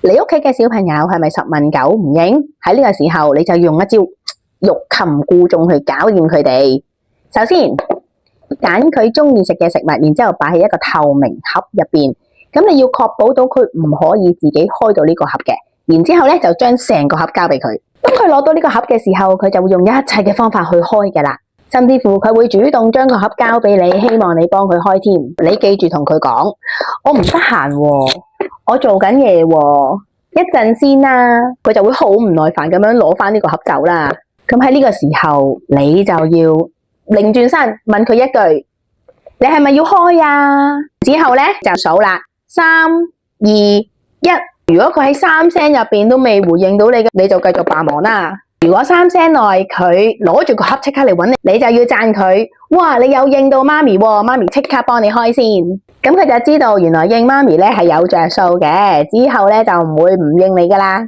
你屋企嘅小朋友係咪十問九唔應？喺呢個時候你就用一招欲擒故縱去搞掂佢哋。首先揀佢中意食嘅食物，然之後擺喺一個透明盒入邊。咁你要確保到佢唔可以自己開到呢個盒嘅。然之後咧就將成個盒交俾佢。當佢攞到呢個盒嘅時候，佢就會用一切嘅方法去開嘅啦。甚至乎佢會主動將個盒交俾你，希望你幫佢開添。你記住同佢講，我唔得閒喎，我做緊嘢喎，一陣先啦。佢就會好唔耐煩咁樣攞翻呢個盒走啦。咁喺呢個時候，你就要擰轉身問佢一句：你係咪要開啊？之後咧就數啦，3、2、1。如果佢喺3聲入邊都未回應到你嘅，你就繼續扮忙啦。如果3聲內佢攞住個盒即刻嚟揾你，你就要讚佢，哇！你有應到媽咪喎，媽咪即刻幫你開先。咁佢就知道原來應媽咪咧係有着數嘅，之後咧就唔會唔應你噶啦。